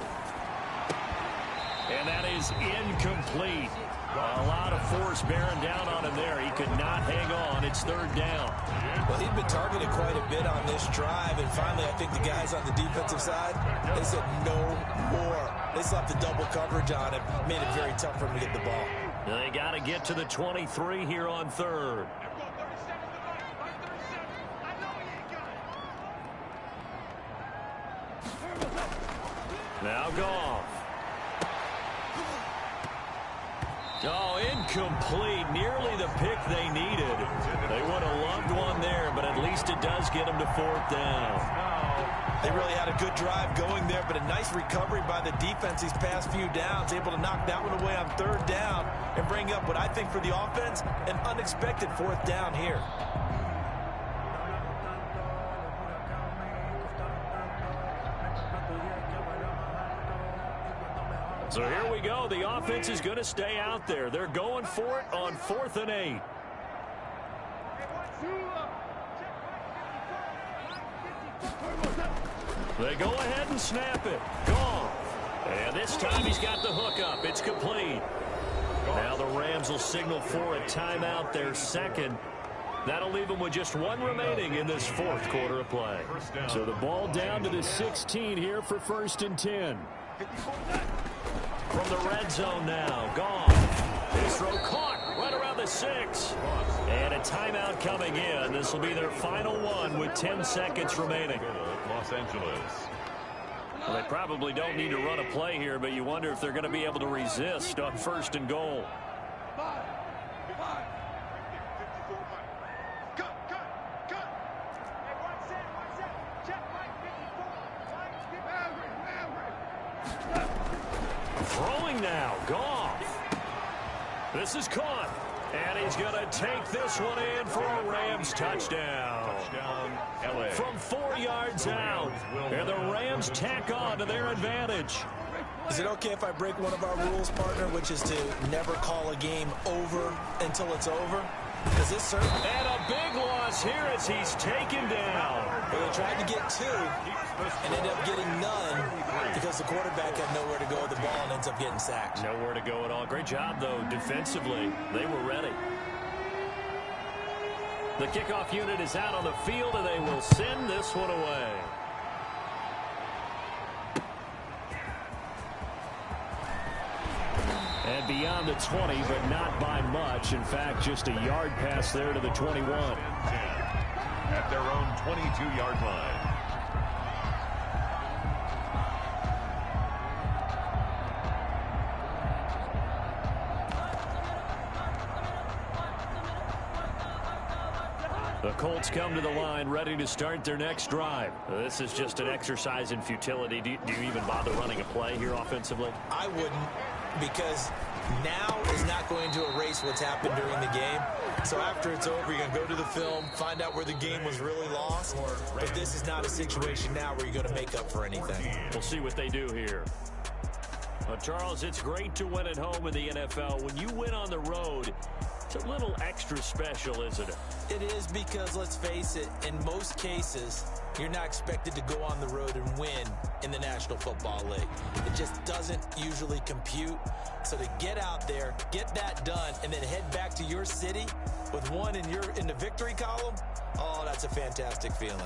And that is incomplete. A lot of force bearing down on him there. He could not hang on. It's 3rd down. Well, he'd been targeted quite a bit on this drive, and finally I think the guys on the defensive side, they said no more. They slapped the double coverage on him. Made it very tough for him to get the ball. They got to get to the 23 here on 3rd. Now Goff. Oh, incomplete. Nearly the pick they needed. They would have loved one there, but at least it does get them to 4th down. They really had a good drive going there, but a nice recovery by the defense these past few downs, able to knock that one away on 3rd down and bring up what I think for the offense, an unexpected 4th down here. So here we go. The offense is going to stay out there. They're going for it on 4th and 8. They go ahead and snap it. Goff. And this time he's got the hook up. It's complete. Now the Rams will signal for a timeout, their 2nd. That'll leave them with just 1 remaining in this 4th quarter of play. So the ball down to the 16 here for 1st and 10. From the red zone now, Goff. His throw caught right around the 6. And a timeout coming in. This will be their final one with 10 seconds remaining. Los Angeles. Well, they probably don't need to run a play here, but you wonder if they're going to be able to resist on 1st and goal. Throwing now, Goff. This is caught, and he's going to take this one in for a Rams touchdown. LA. From 4 yards out, and the Rams tack on to their advantage. Is it okay if I break one of our rules, partner, which is to never call a game over until it's over? Because this certainly... And a big loss here as he's taken down. Well, they tried to get 2 and ended up getting none because the quarterback had nowhere to go with the ball and ends up getting sacked. Nowhere to go at all. Great job, though, defensively. They were ready. The kickoff unit is out on the field, and they will send this one away. And beyond the 20, but not by much. In fact, just a yard pass there to the 21. At their own 22-yard line. The Colts come to the line ready to start their next drive. This is just an exercise in futility. Do you even bother running a play here offensively? I wouldn't, because now is not going to erase what's happened during the game. So after it's over, you're going to go to the film, find out where the game was really lost. But this is not a situation now where you're going to make up for anything. We'll see what they do here. Charles, it's great to win at home in the NFL. When you win on the road, it's a little extra special, isn't it? It is, because, let's face it, in most cases, you're not expected to go on the road and win in the National Football League. It just doesn't usually compute. So to get out there, get that done, and then head back to your city with one in the victory column, oh, that's a fantastic feeling.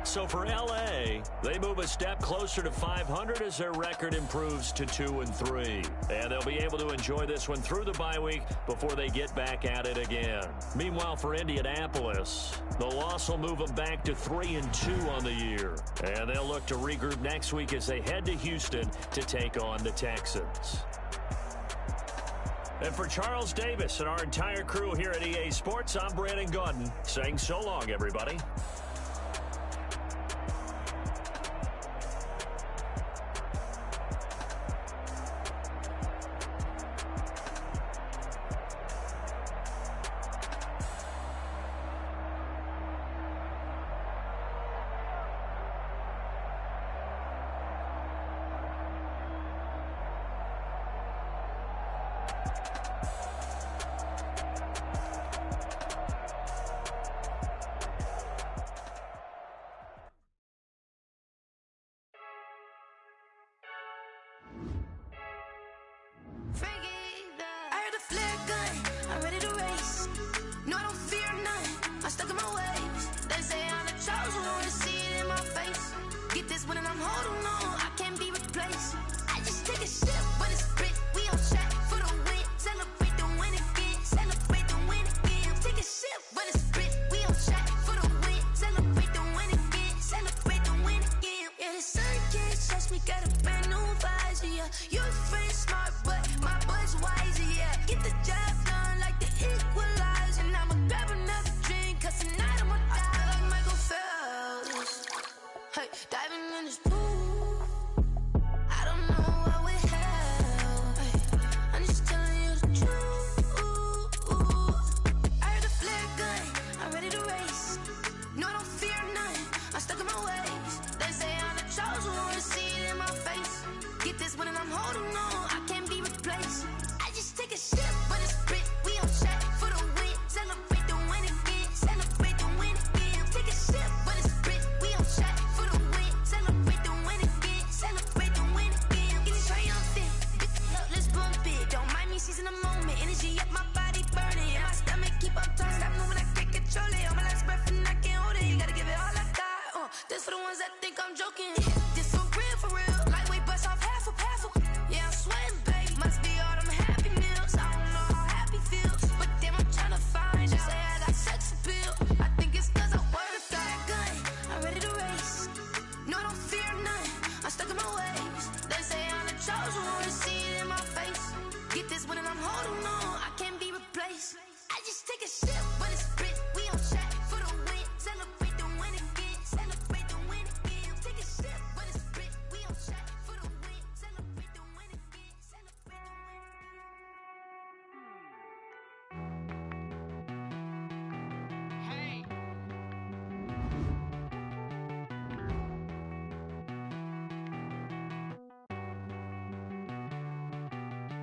So for L.A., they move a step closer to 500 as their record improves to 2-3. And they'll be able to enjoy this one through the bye week before they get back at it again. Meanwhile, for Indianapolis, the loss will move them back to 3-2 on the year. And they'll look to regroup next week as they head to Houston to take on the Texans. And for Charles Davis and our entire crew here at EA Sports, I'm Brandon Gaudin saying so long, everybody.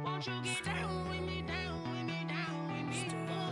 Won't you get down with me, down with me, down with me?